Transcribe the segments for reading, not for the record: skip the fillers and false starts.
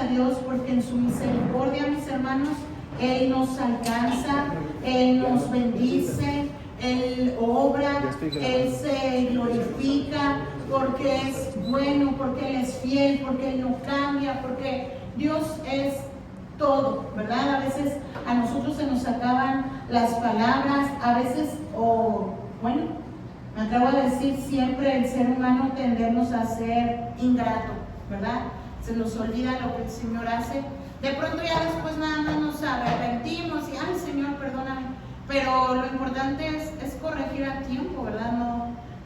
a Dios porque en su misericordia, mis hermanos, Él nos alcanza, Él nos bendice, Él obra, Él se glorifica porque es bueno, porque Él es fiel, porque Él no cambia, porque Dios es todo, ¿verdad? A veces a nosotros se nos acaban las palabras, a veces, bueno, me acabo de decir, siempre el ser humano tendemos a ser ingrato, ¿verdad? Se nos olvida lo que el Señor hace. De pronto ya después nada más nos arrepentimos y, ay Señor, perdóname. Pero lo importante es corregir a tiempo, ¿verdad?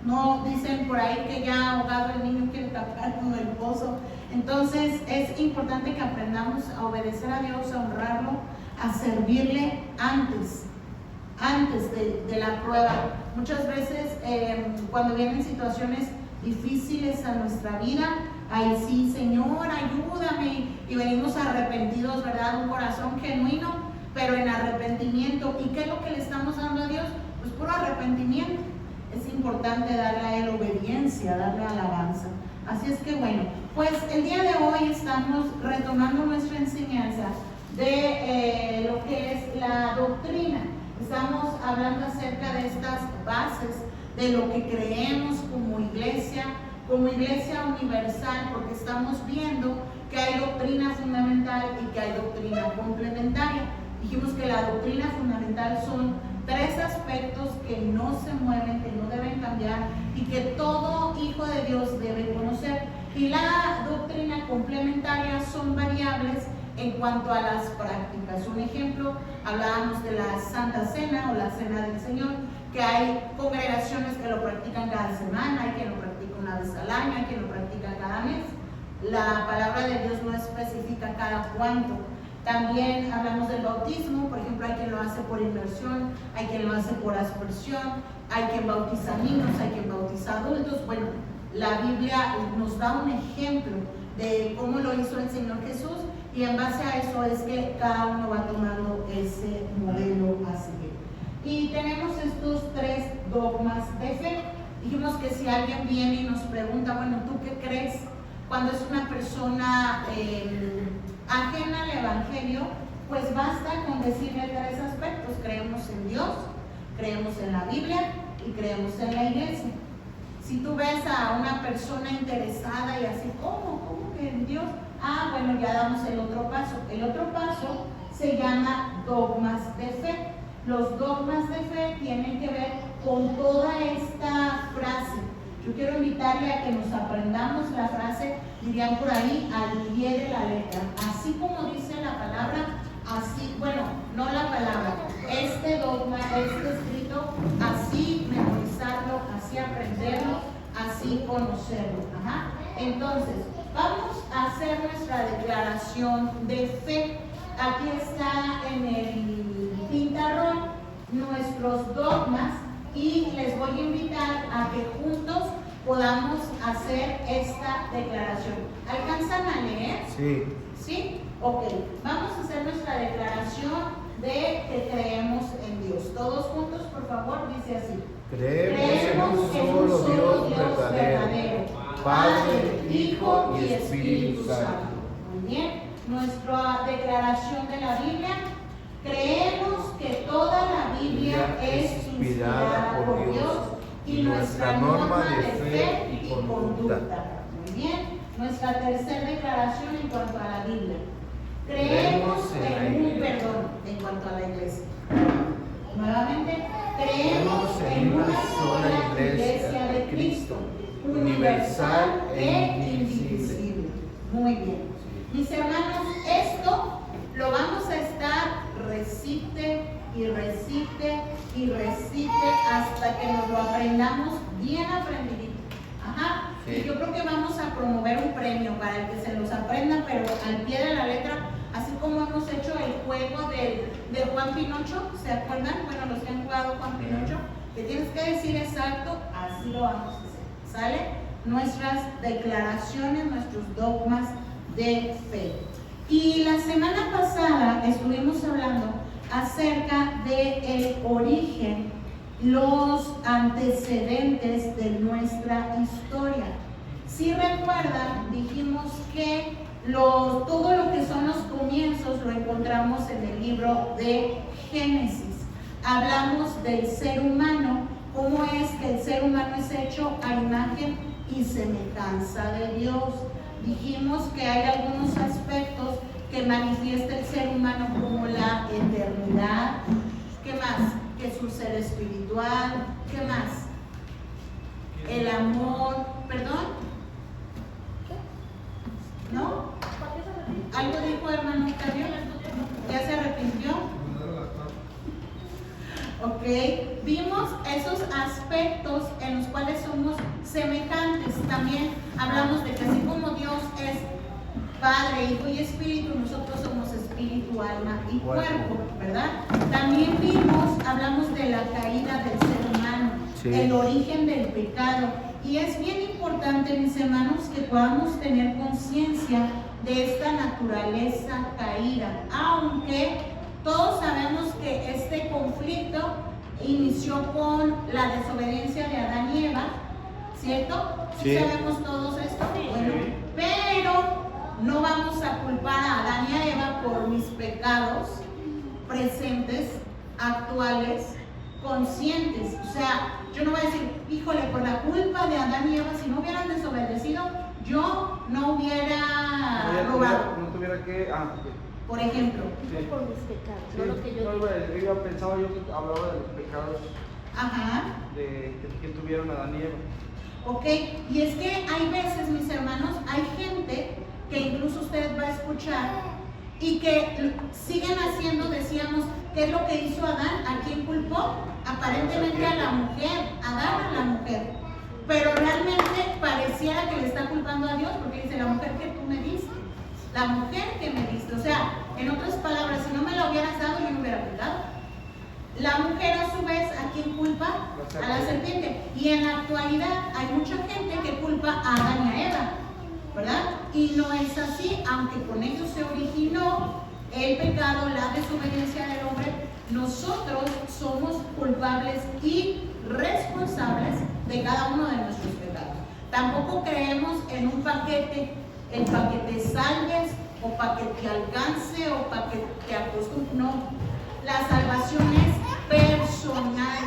No dicen por ahí que ya ahogado el niño quiere tapar con el pozo. Entonces es importante que aprendamos a obedecer a Dios, a honrarlo, a servirle antes de la prueba. Muchas veces cuando vienen situaciones difíciles a nuestra vida, ahí sí, Señor, ayúdame, y venimos arrepentidos, ¿verdad? Un corazón genuino, pero en arrepentimiento. ¿Y qué es lo que le estamos dando a Dios? Pues puro arrepentimiento. Es importante darle a Él obediencia, darle alabanza. Así es que bueno, pues el día de hoy estamos retomando nuestra enseñanza de lo que es la doctrina. Estamos hablando acerca de estas bases, de lo que creemos como iglesia universal, porque estamos viendo que hay doctrina fundamental y que hay doctrina complementaria. Dijimos que la doctrina fundamental son 3 aspectos que no se mueven, que no deben cambiar y que todo hijo de Dios debe conocer. Y la doctrina complementaria son variables en cuanto a las prácticas. Un ejemplo, hablábamos de la Santa Cena o la Cena del Señor, que hay congregaciones que lo practican cada semana, hay quien lo practica una vez al año, hay quien lo practica cada mes. La palabra de Dios no especifica cada cuánto. También hablamos del bautismo, por ejemplo, hay quien lo hace por inmersión, hay quien lo hace por aspersión, hay quien bautiza niños, hay quien bautiza adultos. Bueno, la Biblia nos da un ejemplo de cómo lo hizo el Señor Jesús, y en base a eso es que cada uno va tomando ese modelo a seguir. Y tenemos estos 3 dogmas de fe. Dijimos que si alguien viene y nos pregunta, bueno, ¿tú qué crees? Cuando es una persona ajena al Evangelio, pues basta con decirle 3 aspectos: creemos en Dios, creemos en la Biblia y creemos en la iglesia. Si tú ves a una persona interesada y así, ¿cómo que en Dios? Ah, bueno, ya damos el otro paso. El otro paso se llama dogmas de fe. Los dogmas de fe tienen que ver con toda esta frase. Yo quiero invitarle a que nos aprendamos la frase, dirían por ahí, al pie de la letra. Así como dice la palabra, así, bueno, no la palabra, este dogma, este escrito, así memorizarlo, así aprenderlo, así conocerlo. Ajá. Entonces, vamos a hacer nuestra declaración de fe. Aquí está en el pizarrón nuestros dogmas y les voy a invitar a que juntos podamos hacer esta declaración. ¿Alcanzan a leer? Sí. ¿Sí? Ok. Vamos a hacer nuestra declaración de que creemos en Dios. Todos juntos, por favor, dice así. Creemos en un solo Dios verdadero, Padre, Hijo y Espíritu Santo. Muy bien. Nuestra declaración de la Biblia. Creemos que toda la Biblia es inspirada por Dios y nuestra norma de fe y conducta. Muy bien. Nuestra tercera declaración en cuanto a la Biblia. Creemos en un perdón en cuanto a la iglesia. Nuevamente, creemos en una sola iglesia de Cristo, universal e indivisible. Muy bien. Mis hermanos, esto lo vamos a estar recite y recite y recite hasta que nos lo aprendamos bien aprendidito. Ajá. Sí. Y yo creo que vamos a promover un premio para el que se los aprenda, pero al pie de la letra, así como hemos hecho el juego de Juan Pinocho. ¿Se acuerdan? Bueno, los que han jugado Juan Pinocho, que tienes que decir exacto, así lo vamos a hacer. ¿Sale? Nuestras declaraciones, nuestros dogmas de fe. Y la semana pasada estuvimos hablando acerca del origen, los antecedentes de nuestra historia. Si recuerdan, dijimos que todo lo que son los comienzos lo encontramos en el libro de Génesis. Hablamos del ser humano, cómo es que el ser humano es hecho a imagen y semejanza de Dios. Dijimos que hay algunos aspectos que manifiesta el ser humano, como la eternidad. ¿Qué más? Que es un ser espiritual. ¿Qué más? El amor. ¿Perdón? ¿No? ¿Algo dijo hermano Octavio? ¿Ya se arrepintió? Ok, vimos esos aspectos en los cuales somos semejantes. También hablamos de que así como Dios es Padre, Hijo y Espíritu, nosotros somos espíritu, alma y cuerpo, ¿verdad? También hablamos de la caída del ser humano, sí, el origen del pecado. Y es bien importante, mis hermanos, que podamos tener conciencia de esta naturaleza caída, aunque todos sabemos que este conflicto inició con la desobediencia de Adán y Eva, ¿cierto? ¿Sí sabemos todos esto? Bueno, pero no vamos a culpar a Adán y a Eva por mis pecados presentes, actuales, conscientes. O sea, yo no voy a decir, híjole, por la culpa de Adán y Eva, si no hubieran desobedecido, yo no hubiera robado. No tuviera que... Por ejemplo. Sí. Por mis pecados, Sí, no lo que yo yo pensaba yo que hablaba de los pecados. Ajá. Que tuvieron Adán y Eva. Ok, y es que hay veces, mis hermanos, hay gente que incluso usted va a escuchar y que siguen haciendo, decíamos, ¿qué es lo que hizo Adán? ¿A quién culpó? Aparentemente a la mujer, Adán a la mujer. Pero realmente pareciera que le está culpando a Dios, porque dice, la mujer que tú me diste, la mujer que me diste. O sea, en otras palabras, si no me la hubieras dado, yo no hubiera pecado. La mujer a su vez, ¿a quién culpa? A la serpiente. Y en la actualidad hay mucha gente que culpa a Adán y a Eva, ¿verdad? Y no es así, aunque con ellos se originó el pecado, la desobediencia del hombre. Nosotros somos culpables y responsables de cada uno de nuestros pecados. Tampoco creemos en un paquete, el paquete salves, o para que te alcance, o para que te acostumbres. No, la salvación es personal,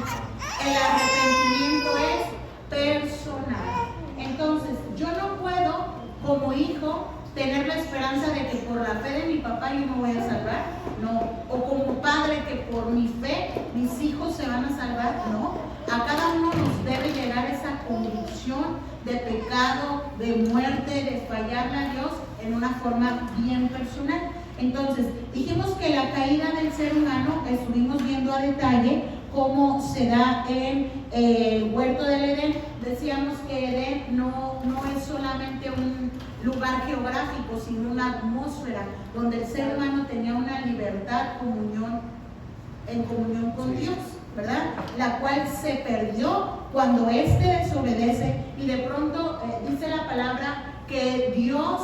el arrepentimiento es personal. Entonces, yo no puedo, como hijo, tener la esperanza de que por la fe de mi papá yo me voy a salvar, no. O como padre, que por mi fe mis hijos se van a salvar, no. A cada uno nos debe llegar esa convicción de pecado, de muerte, de fallarle a Dios en una forma bien personal. Entonces, dijimos que la caída del ser humano, estuvimos viendo a detalle cómo se da en el huerto del Edén. Decíamos que Edén no es solamente un lugar geográfico, sino una atmósfera donde el ser humano tenía una libertad, en comunión con Dios, ¿verdad? La cual se perdió cuando éste desobedece, y de pronto dice la palabra que Dios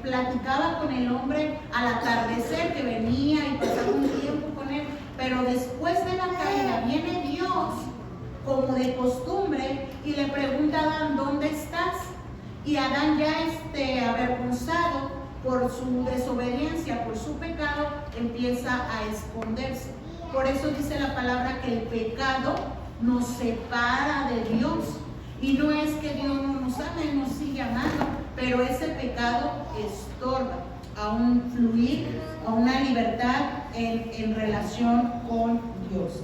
platicaba con el hombre al atardecer, que venía y pasaba un tiempo con él, pero después de la caída viene Dios como de costumbre y le pregunta a Adán, ¿dónde estás? Y Adán, ya avergonzado por su desobediencia, por su pecado, empieza a esconderse. Por eso dice la palabra que el pecado nos separa de Dios. Y no es que Dios no nos ame, nos sigue amando, pero ese pecado estorba a un fluir, a una libertad en relación con Dios.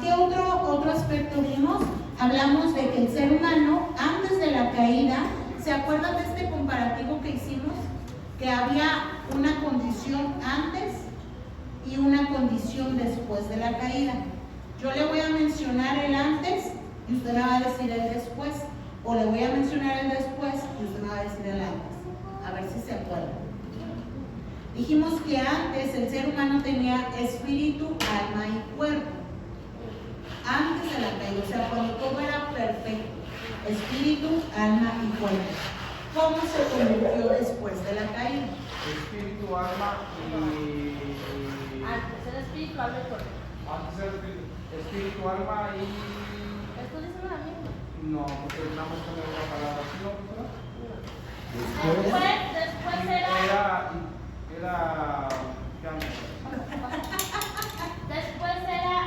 ¿Qué otro aspecto vimos? Hablamos de que el ser humano, antes de la caída, ¿se acuerdan de este comparativo que hicimos? Que había una condición antes y una condición después de la caída. Yo le voy a mencionar el antes y usted me va a decir el después, o le voy a mencionar el después y usted me va a decir el antes, a ver si se acuerdan. Dijimos que antes el ser humano tenía espíritu, alma y cuerpo. Antes de la caída, o sea, cuando todo era perfecto, espíritu, alma y cuerpo. ¿Cómo se convirtió después de la caída? Espíritu, alma y... Antes era espíritu, alma y cuerpo. Antes era espíritu, alma y... Esto dice la misma. No, porque nada más con la palabra, ¿sí no? Después, Después era ¿qué año? Después era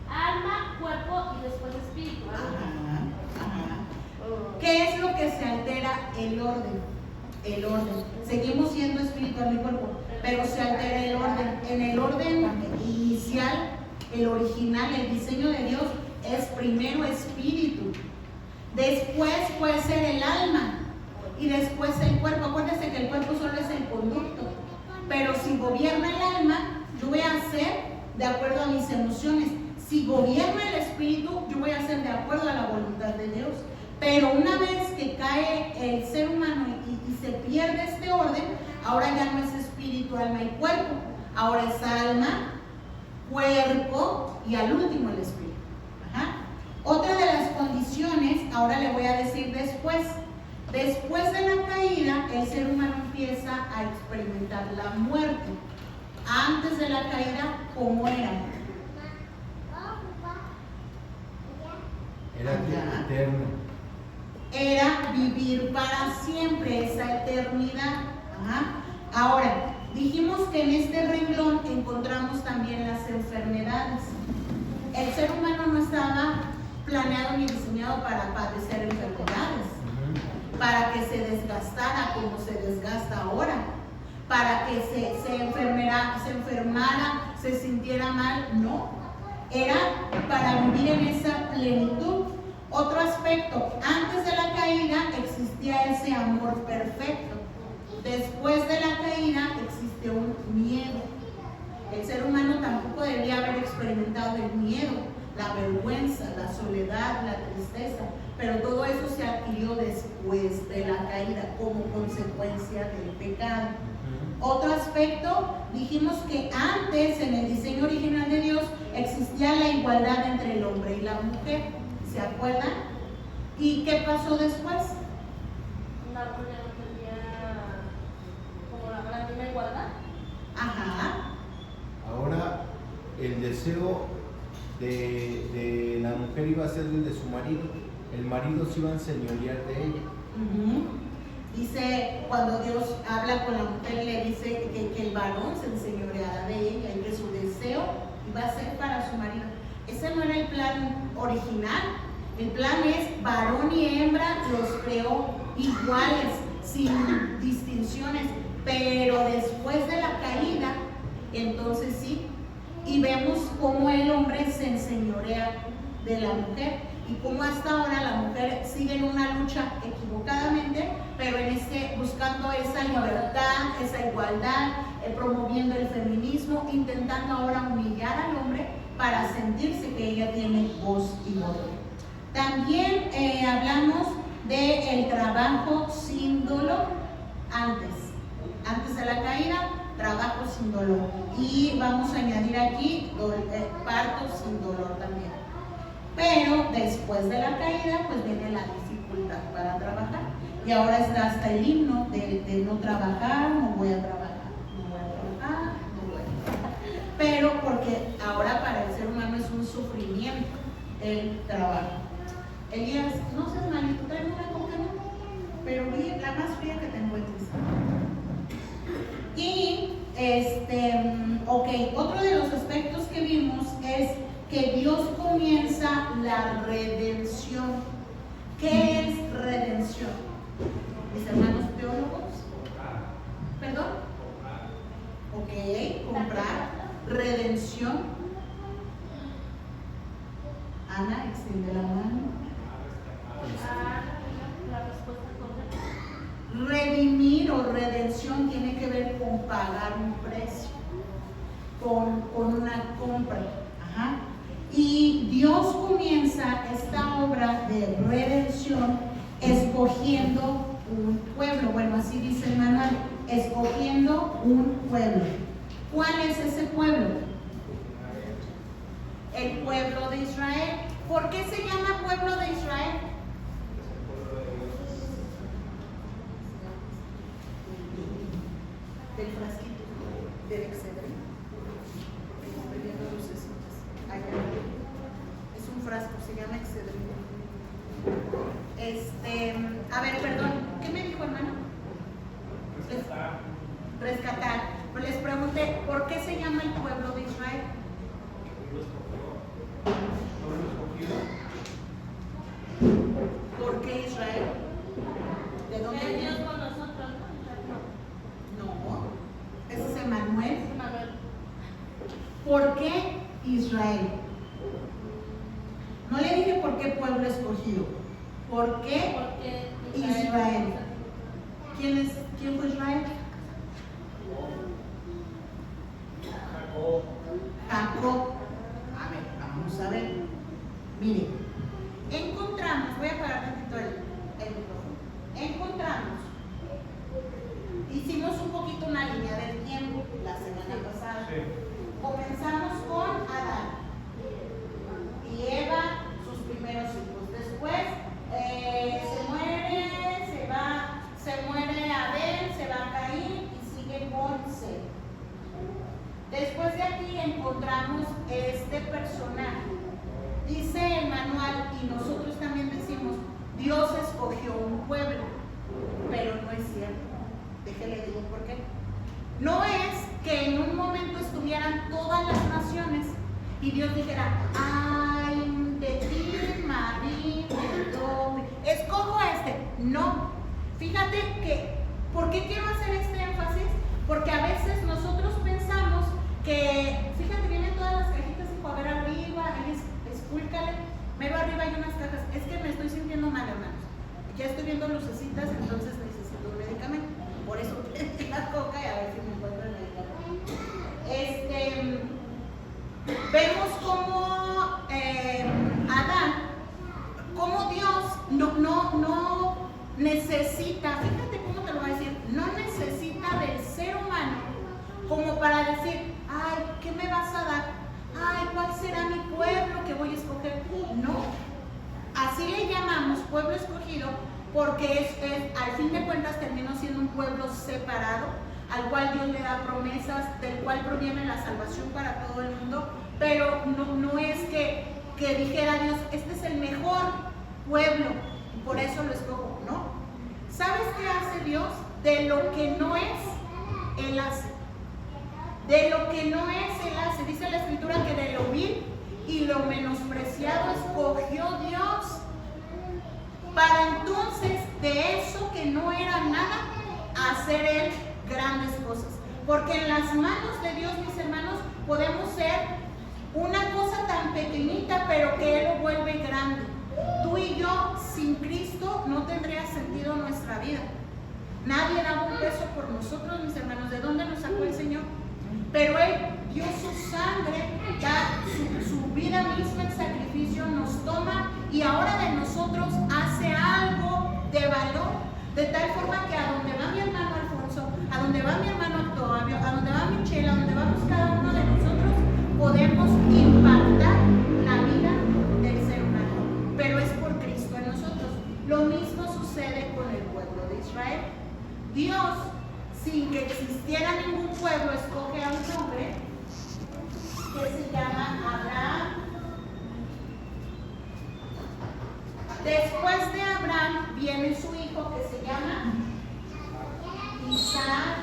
alma, cuerpo y después espíritu. ¿Qué es lo que se altera? El orden. El orden. Seguimos siendo espiritual y cuerpo, pero se altera el orden. En el orden inicial, el original, el diseño de Dios es primero espíritu. Después puede ser el alma y después el cuerpo. Acuérdense que el cuerpo solo es el conducto. Pero si gobierna el alma, yo voy a hacer de acuerdo a mis emociones. Si gobierna el espíritu, yo voy a hacer de acuerdo a la voluntad de Dios. Pero una vez que cae el ser humano y se pierde este orden, ahora ya no es espíritu, alma y cuerpo. Ahora es alma, cuerpo y al último el espíritu. Ajá. Otra de las condiciones, ahora le voy a decir después. Después de la caída, el ser humano empieza a experimentar la muerte. Antes de la caída, ¿cómo era? era eterno. Era vivir para siempre, esa eternidad. Ajá. Ahora, dijimos que en este renglón encontramos también las enfermedades. El ser humano no estaba planeado ni diseñado para padecer enfermedades, para que se desgastara como se desgasta ahora, para que se enfermara, se sintiera mal. No, era para vivir en esa plenitud. Otro aspecto, antes de la caída existía ese amor perfecto. Después de la caída existe un miedo. El ser humano tampoco debería haber experimentado el miedo, la vergüenza, la soledad, la tristeza, pero todo eso se adquirió después de la caída como consecuencia del pecado. Otro aspecto, dijimos que antes en el diseño original de Dios existía la igualdad entre el hombre y la mujer. ¿Se acuerdan? ¿Y qué pasó después? La mujer no tenía como la misma igualdad. Ajá. Ahora el deseo de la mujer iba a ser el de su marido. El marido se iba a enseñorear de ella. Dice, cuando Dios habla con la mujer, le dice que el varón se enseñoreará de ella y que su deseo iba a ser para su marido. Ese no era el plan original. El plan es varón y hembra, los creó iguales, sin distinciones. Pero después de la caída, entonces sí. Y vemos cómo el hombre se enseñorea de la mujer y cómo hasta ahora la mujer sigue en una lucha equivocadamente, pero buscando esa libertad, esa igualdad, promoviendo el feminismo, intentando ahora humillar al hombre para sentirse que ella tiene voz y voto. También hablamos del trabajo sin dolor antes de la caída, trabajo sin dolor. Y vamos a añadir aquí parto sin dolor también. Pero después de la caída, pues viene la dificultad para trabajar. Y ahora está hasta el himno de no trabajar, no voy a trabajar, no voy a trabajar, no voy a trabajar. Pero porque ahora para el ser humano es un sufrimiento el trabajo. Elías, no seas malito, tráeme una coca, ¿no? Pero la más fría que te encuentres. Y otro de los aspectos que vimos es que Dios comienza la redención. ¿Qué es redención? Mis hermanos teólogos. ¿Perdón? Ok, comprar. Redención. Ana, extiende la mano. La respuesta correcta. Redimir o redención tiene que ver con pagar un precio, con una compra. Ajá. Y Dios comienza esta obra de redención escogiendo un pueblo. Bueno, así dice el manual, escogiendo un pueblo. ¿Cuál es ese pueblo? El pueblo de Israel. ¿Por qué se llama pueblo de Israel? Del frasquito, del excedrin. Estoy viendo lucecitas. Allá. Es un frasco, se llama excedrin. A ver, perdón, ¿qué me dijo hermano? rescatar. Pues les pregunté, ¿por qué se llama el pueblo de Israel? ¿Por qué Israel? ¿De dónde Es Dios viene? con nosotros, ¿no? No, ese es Emmanuel. Manuel. ¿Por qué Israel? No le dije por qué pueblo escogido. ¿Por qué Porque Israel? ¿Quién fue Israel? Jacob. A ver, vamos a ver. Miren, encontramos, voy a apagar tantito el micrófono. Encontramos, hicimos un poquito una línea del tiempo la semana pasada. Sí. Comenzamos con Adán y Eva, sus primeros hijos. Después se muere Abel, se va Caín y sigue con Seth. Después de aquí encontramos este personaje. Dice el manual, y nosotros también decimos, Dios escogió un pueblo, pero no es cierto. Déjele digo por qué. No es que en un momento estuvieran todas las naciones y Dios dijera, ay, de ti, Marín, de dónde, escojo a este. No, fíjate que, ¿por qué quiero hacer este énfasis? Porque a veces nosotros pensamos que, fíjate, vienen todas las cajitas, hijo, a ver arriba, ahí escúlcale, mero arriba hay unas cajas. Es que me estoy sintiendo mal, hermanos. Ya estoy viendo lucecitas, entonces necesito un medicamento. Por eso prendí la coca y a ver si me encuentro el medicamento. Vemos como Adán, como Dios no necesita, fíjate cómo te lo voy a decir, no necesita del ser humano como para decir, ay, ¿qué me vas a dar? Ay, ¿cuál será mi pueblo que voy a escoger? No, así le llamamos pueblo escogido porque al fin de cuentas terminó siendo un pueblo separado, al cual Dios le da promesas, del cual proviene la salvación para todo el mundo, pero no es que dijera Dios, este es el mejor pueblo, y por eso lo escojo, ¿no? ¿Sabes qué hace Dios? De lo que no es, Él hace. De lo que no es, Él hace. Dice la Escritura que de lo vil y lo menospreciado escogió Dios, para entonces de eso que no era nada, hacer Él grandes cosas. Porque en las manos de Dios, mis hermanos, podemos ser una cosa tan pequeñita, pero que Él lo vuelve grande. Tú y yo, sin Cristo, no tendría sentido nuestra vida. Nadie daba un peso por nosotros, mis hermanos. ¿De dónde nos sacó el Señor? Pero Él dio su sangre, da su vida misma en sacrificio, nos toma y ahora de nosotros hace algo de valor, de tal forma que a donde va mi hermano Alfonso, a donde va mi hermano Octavio, a donde va Michelle, a donde vamos cada uno de nosotros, podemos impactar la vida del ser humano, pero es por Cristo en nosotros. Lo mismo sucede con el pueblo de Israel. Dios, sin que existiera ningún pueblo, escoge a un hombre que se llama Abraham. Después de Abraham viene su hijo que se llama Isaac.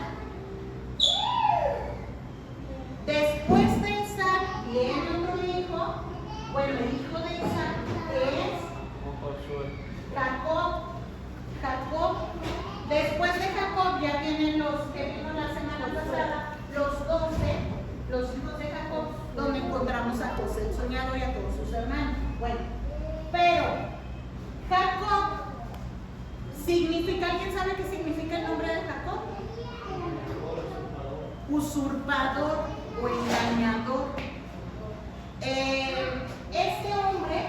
Después de Isaac viene otro hijo, bueno, el hijo de Isaac es Jacob. Después de Jacob ya vienen los que vino la semana pasada, los 12, los hijos de Jacob, donde encontramos a José el soñador y a todos sus hermanos. Bueno, pero Jacob significa, ¿alguien sabe qué significa el nombre de Jacob? Usurpador o engañador. Este hombre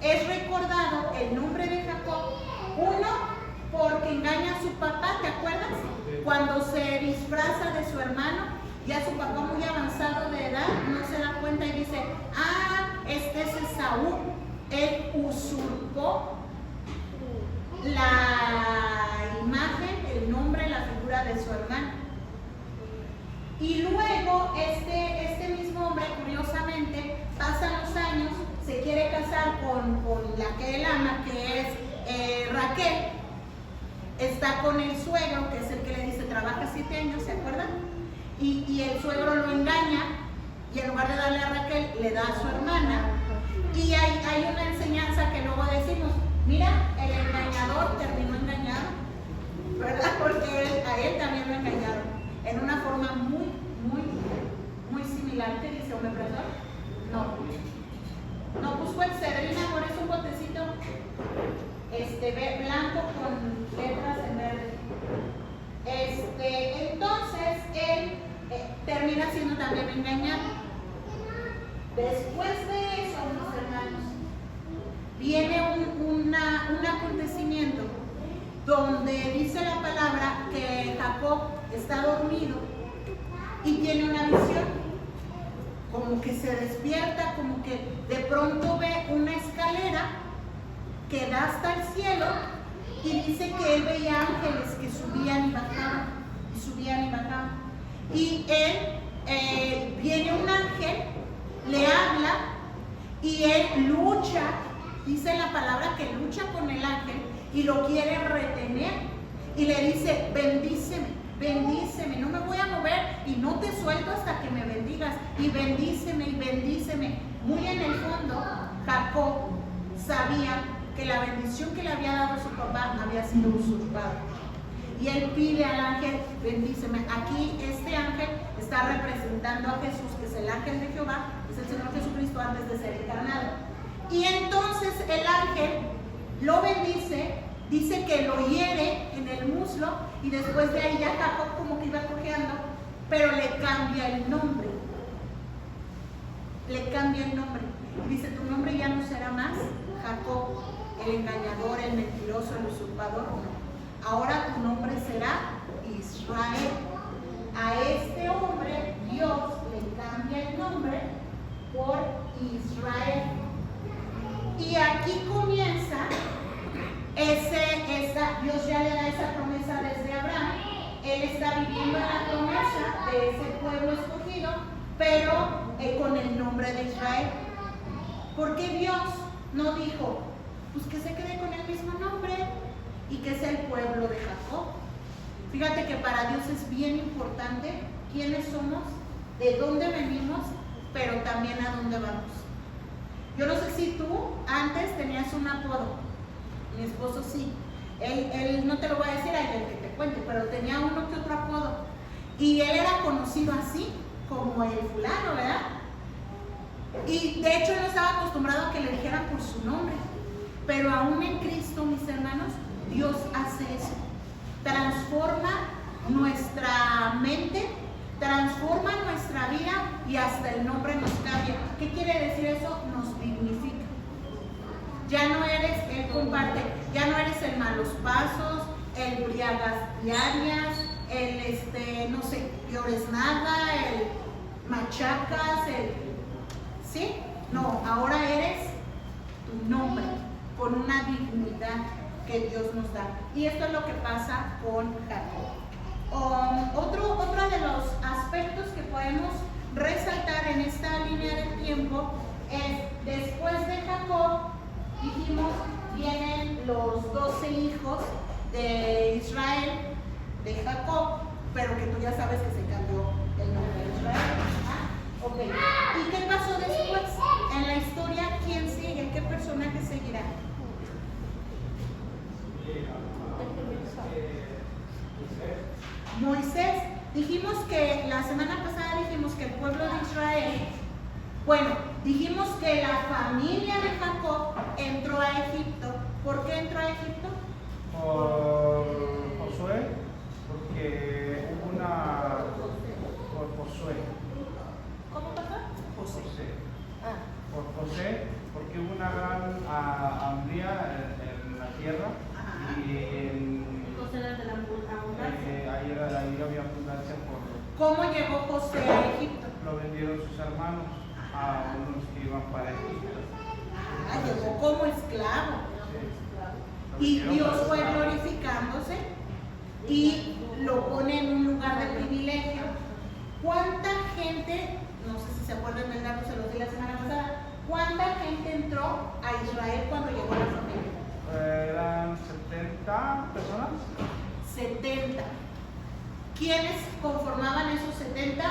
es recordado, el nombre de Jacob, uno, porque engaña a su papá, ¿te acuerdas? Cuando se disfraza de su hermano, ya su papá muy avanzado de edad, no se da cuenta y dice, este es Esaú. Él usurpó la imagen, el nombre, la figura de su hermano. Y luego este mismo hombre, curiosamente, pasan los años, se quiere casar con la que él ama, que es Raquel. está con el suegro, que es el que le dice trabaja 7 años, ¿se acuerdan? Y el suegro lo engaña y en lugar de darle a Raquel, le da a su hermana. Y hay una enseñanza que luego decimos, mira, el engañador terminó engañado, ¿verdad? Porque a él también lo engañaron, en una forma muy similar. ¿Qué dice, hombre, profesor? No, busco el cedrina, por eso un botecito blanco con letras en verde. Entonces, él termina siendo también engañado. Después de eso, mis hermanos, viene un acontecimiento donde dice la palabra que Jacob está dormido y tiene una visión, como que se despierta, como que de pronto ve una escalera que da hasta el cielo y dice que él veía ángeles que subían y bajaban, y subían y bajaban. Y él, viene un ángel, le habla y él lucha, dice la palabra que lucha con el ángel y lo quiere retener y le dice, bendíceme, no me voy a mover y no te suelto hasta que me bendigas, y bendíceme. Muy en el fondo, Jacob sabía que la bendición que le había dado su papá había sido usurpada. Y él pide al ángel, bendíceme. Aquí este ángel está representando a Jesús, que es el ángel de Jehová, es el Señor Jesucristo antes de ser encarnado. Y entonces el ángel lo bendice, dice que lo hiere en el muslo, y después de ahí ya Jacob como que iba cojeando, pero le cambia el nombre. Dice, tu nombre ya no será más Jacob, el engañador, el mentiroso, el usurpador, no. Ahora tu nombre será Israel. A este hombre Dios le cambia el nombre por Israel. Y aquí comienza Dios ya le da esa promesa desde Abraham. Él está viviendo en la promesa de ese pueblo escogido, pero con el nombre de Israel. Porque Dios no dijo, pues que se quede con el mismo nombre y que sea el pueblo de Jacob. Fíjate que para Dios es bien importante quiénes somos, de dónde venimos, pero también a dónde vamos. Yo no sé si tú antes tenías un apodo. Mi esposo sí. Él no te lo voy a decir, hay el que te cuente, pero tenía uno que otro apodo. Y él era conocido así, como el fulano, ¿verdad? Y de hecho él no estaba acostumbrado a que le dijeran por su nombre. Pero aún en Cristo, mis hermanos, Dios hace eso. Transforma nuestra mente, transforma nuestra vida y hasta el nombre nos cambia. ¿Qué quiere decir eso? Nos dignifica. Ya no eres, él comparte, ya no eres el malos pasos, el briagas diarias, el no sé, llores nada, el machacas, ¿sí? No, ahora eres tu nombre, con una dignidad que Dios nos da. Y esto es lo que pasa con Jacob. Otro de los aspectos que podemos resaltar en esta línea del tiempo es, después de Jacob, dijimos, vienen los 12 hijos de Israel, de Jacob, pero que tú ya sabes que se cambió el nombre de Israel. ¿Ah? Ok. ¿Y qué pasó después? En la historia, ¿quién sigue? ¿Qué personaje seguirá? Moisés. Dijimos que la semana pasada dijimos que el pueblo de Israel, bueno, dijimos que la familia de Jacob entró a Egipto. ¿Por qué entró a Egipto? Por Josué, porque hubo una... Por Josué. ¿Cómo pasó? José. Por José, porque hubo una gran hambruna en la tierra. Ajá. Y José era de la abundancia. ahí había abundancia por... ¿Cómo llegó José a Egipto? Lo vendieron sus hermanos a unos que iban para Egipto. Llegó como esclavo. Sí. Y Dios fue glorificándose y lo pone en un lugar de privilegio. ¿Cuánta gente, no sé si se acuerdan del dato, se los di la semana pasada, cuánta gente entró a Israel cuando llegó la familia? Eran 70 personas. 70. ¿Quiénes conformaban esos 70?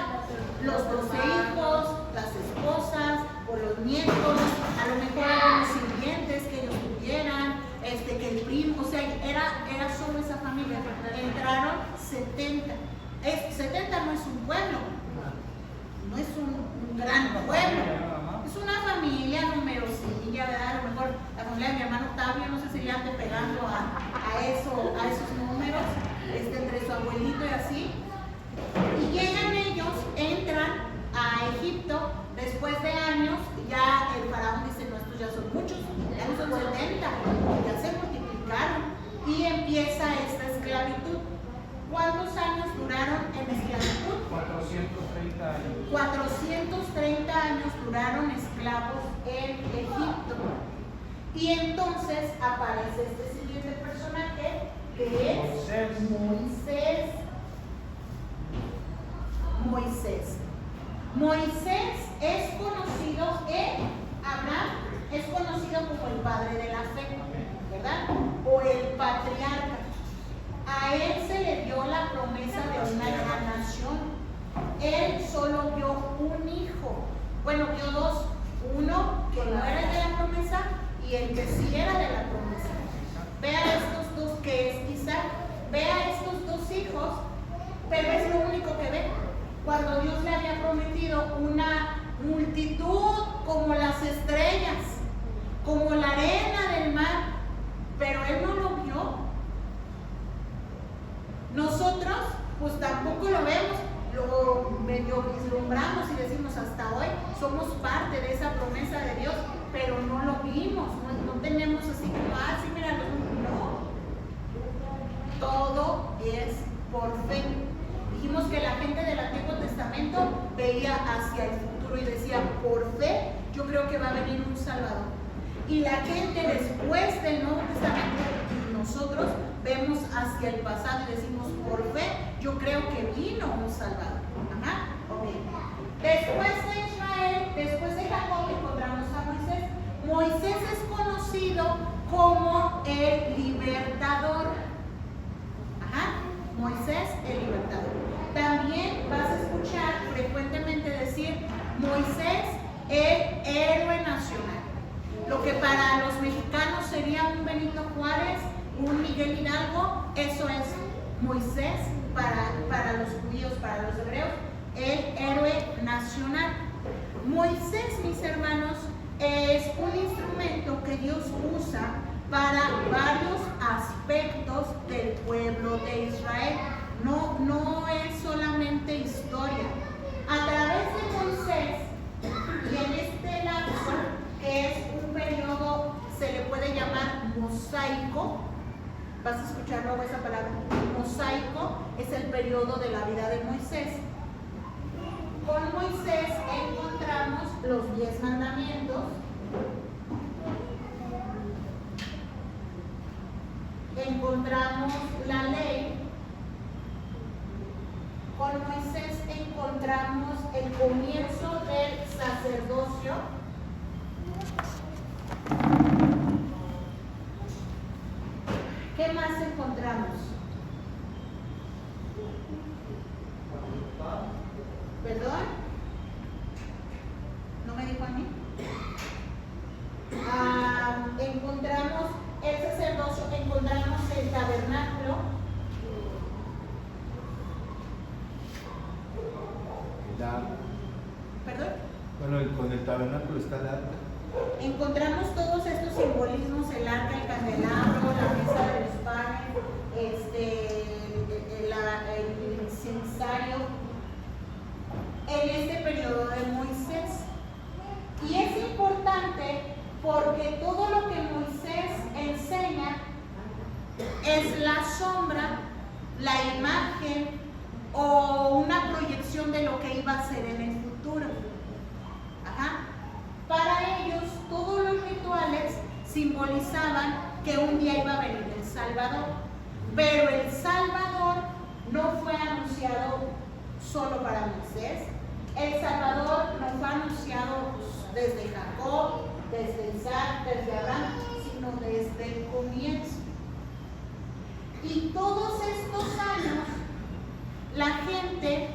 Los 12 hijos, las esposas o los nietos, a lo mejor los sirvientes que ellos tuvieran, que el primo, o sea, era solo esa familia. Entraron 70. 70 no es un pueblo, no es un gran pueblo, es una familia numerosilla, ¿verdad? A lo mejor la familia de mi hermano Octavio, no sé si le ande pegando a esos números, entre su abuelito y así. Y llegan ellos, entran a Egipto, después de años, ya el faraón dice, no, estos ya son muchos, ya no son 70, ya se multiplicaron, y empieza esta esclavitud. ¿Cuántos años duraron en esclavitud? 430 años. 430 años duraron esclavos en Egipto. Y entonces aparece este siguiente personaje, que es Moisés. Moisés es conocido Abraham es conocido como el padre de la fe, ¿verdad? O el patriarca. A él se le dio la promesa de una gran nación. Él solo vio un hijo. Bueno, vio dos. Uno que no era el de la promesa y el que sí era de la promesa. Ve a estos dos, que es Isaac. Ve a estos dos hijos, pero es lo único que ve. Cuando Dios le había prometido una multitud como las estrellas, como la arena del mar, pero él no lo vio. Nosotros pues tampoco lo vemos, lo medio vislumbramos y decimos hasta hoy somos parte de esa promesa de Dios, pero no lo vimos, no tenemos así como, sí, mira, no. Todo es por fe. Dijimos que la gente del Antiguo Testamento veía hacia el futuro y decía, por fe yo creo que va a venir un Salvador. Y la gente después del Nuevo Testamento y nosotros vemos hacia el pasado y decimos, por fe yo creo que vino un Salvador. Ajá. Okay. Después de Israel, después de Jacob, encontramos a Moisés. Moisés es conocido como el libertador. Ajá. Moisés, el libertador. También vas a escuchar frecuentemente decir Moisés, el héroe nacional. Lo que para los mexicanos sería un Benito Juárez, un Miguel Hidalgo, eso es Moisés para los judíos, para los hebreos, el héroe nacional. Moisés, mis hermanos, es un instrumento que Dios usa para varios aspectos del pueblo de Israel. No es solamente historia. A través de Moisés y en este lapso, que es un periodo, se le puede llamar mosaico, vas a escuchar luego esa palabra, mosaico, es el periodo de la vida de Moisés. Con Moisés encontramos los 10 mandamientos, encontramos la ley. Con Moisés encontramos el comienzo del sacerdocio. ¿Qué más encontramos? ¿Perdón? ¿No me dijo a mí? Encontramos el sacerdocio, encontramos el tabernáculo. ¿Perdón? Bueno, con el tabernáculo está el arca. Encontramos todos estos simbolismos, el arca, el candelabro, la mesa de los panes, el incensario, en este periodo de Moisés. Y es importante porque todo lo que Moisés enseña es la sombra, la imagen o una proyección de lo que iba a ser en el futuro. Ajá. Para ellos, todos los rituales simbolizaban que un día iba a venir el Salvador. Pero el Salvador no fue anunciado solo para Moisés. El Salvador no fue anunciado desde Jacob, desde Isaac, desde Abraham, sino desde el comienzo. Y todos estos años, la gente,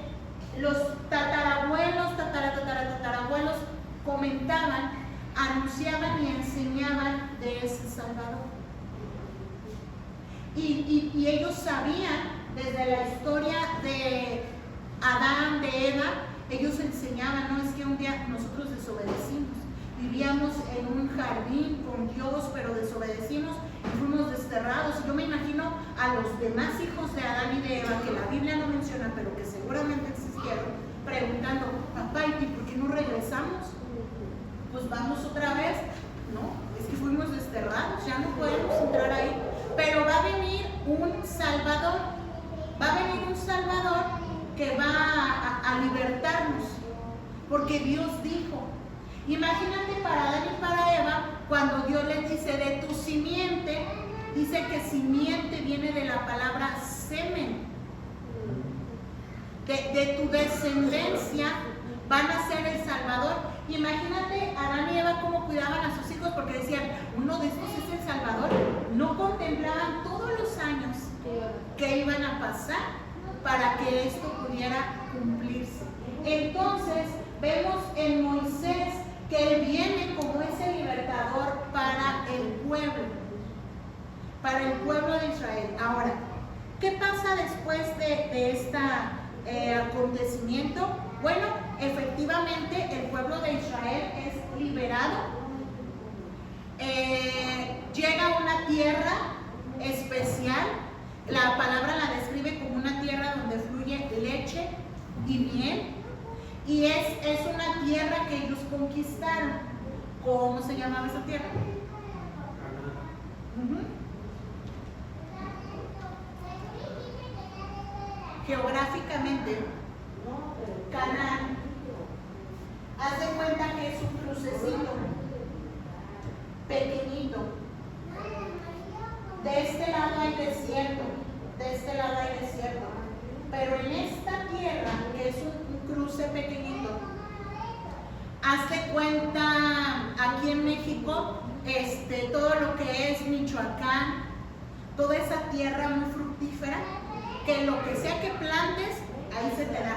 los tatarabuelos, tatarabuelos, comentaban, anunciaban y enseñaban de ese Salvador. Y ellos sabían, desde la historia de Adán, de Eva, ellos enseñaban, no es que un día nosotros desobedecimos, vivíamos en un jardín con Dios, pero desobedecimos y fuimos desterrados. Yo me imagino a los demás hijos de Adán y de Eva, que la Biblia no menciona, pero que seguramente existieron, preguntando, papá, ¿y por qué no regresamos? Pues vamos otra vez. No, es que fuimos desterrados, ya no podemos entrar ahí. Pero va a venir un Salvador, que va a libertarnos, porque Dios dijo. Imagínate para Adán y para Eva, cuando Dios les dice de tu simiente, dice que simiente viene de la palabra semen. De tu descendencia van a ser el Salvador. Imagínate Adán y Eva cómo cuidaban a sus hijos, porque decían, uno de estos es el Salvador. No contemplaban todos los años que iban a pasar para que esto pudiera cumplirse. Entonces vemos en Moisés que él viene como ese libertador para el pueblo de Israel. Ahora, ¿qué pasa después de este acontecimiento? Bueno, efectivamente el pueblo de Israel es liberado, llega a una tierra especial. La palabra la describe como una tierra donde fluye leche y miel, y es una tierra que ellos conquistaron. ¿Cómo se llamaba esa tierra? Geográficamente, Canaán. Haz de cuenta que es un crucecito pequeñito. De este lado hay desierto, pero en esta tierra, que es un cruce pequeñito, haz de cuenta aquí en México, todo lo que es Michoacán, toda esa tierra muy fructífera, que lo que sea que plantes, ahí se te da.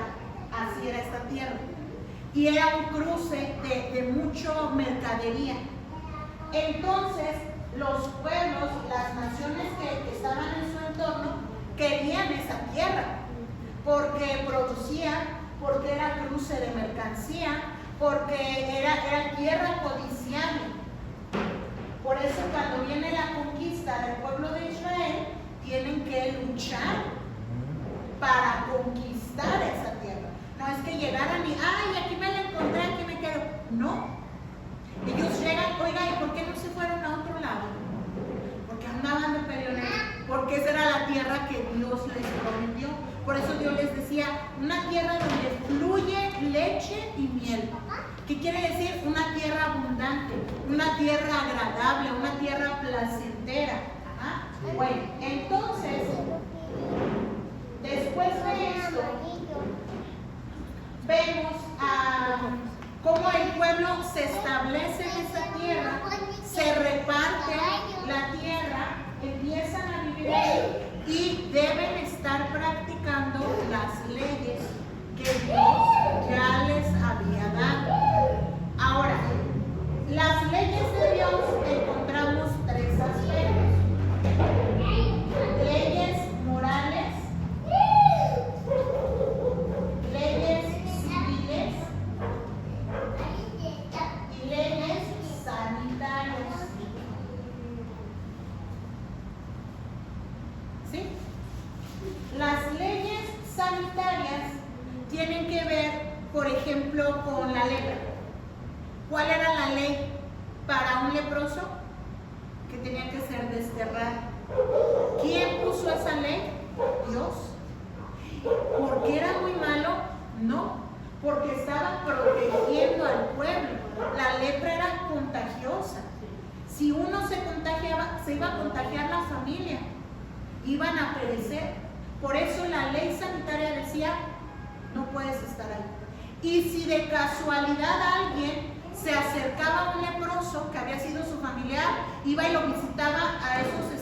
Así era esta tierra. Y era un cruce de mucho mercadería. Entonces, los pueblos, las naciones que estaban en su entorno, querían esa tierra, porque producía, porque era cruce de mercancía, porque era tierra codiciable. Por eso cuando viene la conquista del pueblo de Israel, tienen que luchar para conquistar esa tierra. No es que llegaran y, ay, aquí me la encontré, aquí me quedo. No. Ellos llegan, oiga, ¿y por qué no se fueron a otro lado? Porque andaban de peleoneros, porque esa era la tierra que Dios les prometió. Por eso Dios les decía, una tierra donde fluye leche y miel. ¿Qué quiere decir? Una tierra abundante, una tierra agradable, una tierra placentera. ¿Ah? Bueno, entonces, después de esto, vemos cómo el pueblo se establece en esa tierra, se reparte la tierra, empiezan a vivir ahí y deben estar practicando las leyes que Dios ya les había dado. Ahora, las leyes de Dios encontramos tres aspectos: leyes morales, leyes civiles y leyes sanitarias. ¿Sí? Las leyes sanitarias tienen que ver, por ejemplo, con la lepra. ¿Cuál era la ley para un leproso? Que tenía que ser desterrado. ¿Quién puso esa ley? Dios. ¿Por qué era muy malo? No, porque estaba protegiendo al pueblo. La lepra era contagiosa. Si uno se contagiaba, se iba a contagiar la familia, iban a perecer. Por eso la ley sanitaria decía, no puedes estar ahí. Y si de casualidad alguien se acercaba a un leproso que había sido su familiar, iba y lo visitaba a esos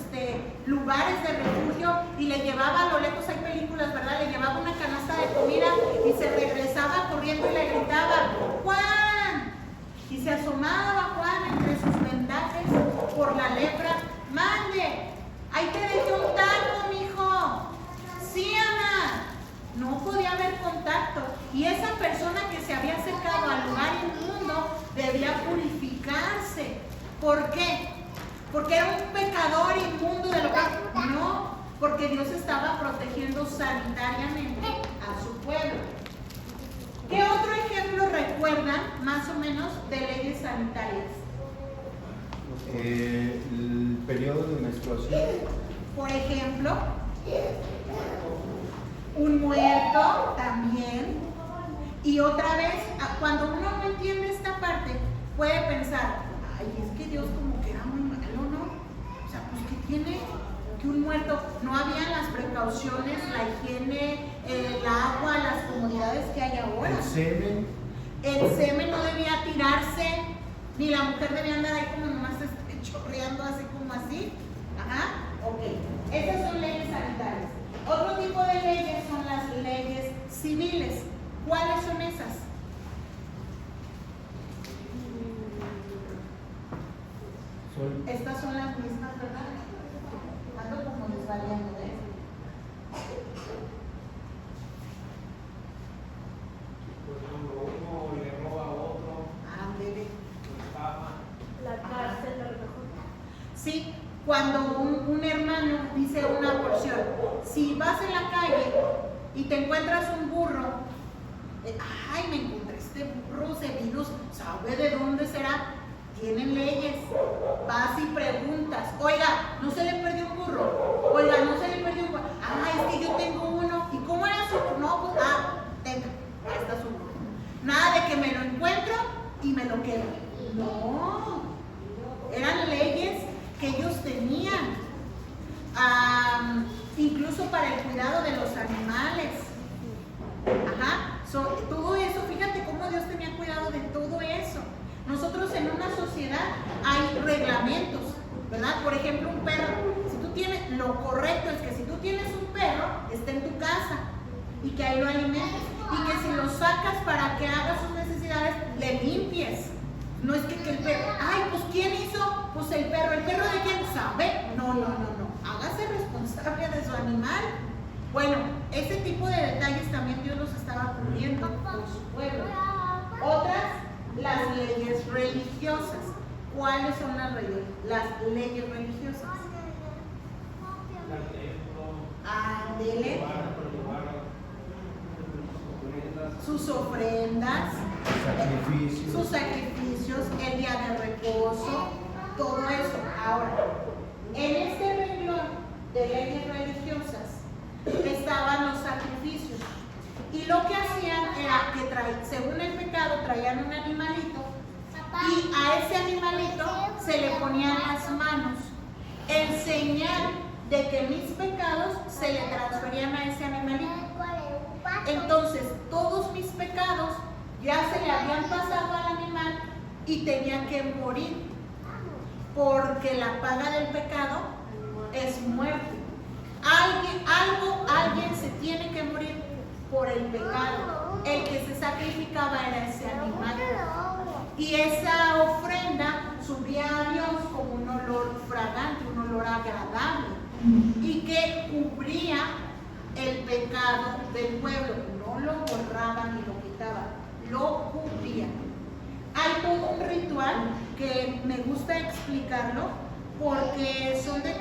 lugares de refugio y le llevaba a lo lejos, hay películas, ¿verdad? Le llevaba una canasta de comida y se regresaba corriendo y le gritaba, ¡Juan! Y se asomaba Juan entre sus vendajes por la lepra. ¡Mande! Ahí te dejé un taco, mijo. Sí, ama. No podía haber contacto. Y esa persona que se había acercado al lugar inmundo debía purificarse. ¿Por qué? Porque era un pecador inmundo de lo que... No, porque Dios estaba protegiendo sanitariamente a su pueblo. ¿Qué otro ejemplo recuerdan, más o menos, de leyes sanitarias? El periodo de menstruación. Por ejemplo, un muerto también. Y otra vez, cuando uno no entiende esta parte, puede pensar, ay, es que Dios como que era muy malo, ¿no? O sea, pues ¿qué tiene? Que un muerto, no había las precauciones, la higiene, el agua, las comodidades que hay ahora. El semen no debía tirarse, ni la mujer debía andar ahí como nomás chorreando así como así. Ajá, ok. Esas son leyes sanitarias. Otro tipo de leyes son las leyes civiles. ¿Cuáles son esas? Estas son las mismas, ¿verdad? Ando como desvariando, ¿ves? Uno le roba a otro. Ándele. La cárcel, a lo mejor. Sí, cuando un hermano dice una porción, si vas en la calle y te encuentras un burro, ay, me encontré este burro, se vino, ¿sabe de dónde será? Tienen leyes. Vas y preguntas, oiga, ¿no se le perdió un burro? Oiga, ¿no se le perdió un burro? Ah, es que yo tengo uno. ¿Y cómo era su burro? No, pues, tenga, ahí está su burro. Nada de que me lo encuentro y me lo quedo. No, eran leyes que ellos tenían, incluso para el cuidado de los animales. Ajá, todo eso, fíjate cómo Dios tenía cuidado de todo eso. Nosotros en una sociedad hay reglamentos, ¿verdad? Por ejemplo, un perro, si tú tienes, lo correcto es que si tú tienes un perro, esté en tu casa y que ahí lo alimentes y que si lo sacas para que haga sus necesidades, le limpies. No es que el perro, ay, pues ¿quién hizo? Pues el perro de quién sabe. No, hágase responsable de su animal. Bueno, ese tipo de detalles también Dios los estaba cubriendo con su pueblo. Otras, las leyes religiosas. ¿Cuáles son las leyes religiosas? Ándele. Sus ofrendas, sus sacrificios, el día de reposo, todo eso. Ahora, en este renglón de leyes religiosas estaban los sacrificios. Y lo que hacían era que según el pecado traían un animalito y a ese animalito se le ponían las manos en señal de que mis pecados se le transferían a ese animalito. Entonces, todos mis pecados ya se le habían pasado al animal y tenía que morir, porque la paga del pecado es muerte. Alguien se tiene que morir por el pecado. El que se sacrificaba era ese animal. Y esa ofrenda subía a Dios como un olor fragante, un olor agradable, y que cubría el pecado del pueblo. No lo borraban ni lo quitaban, lo cubrían. Hay todo un ritual que me gusta explicarlo porque son detalles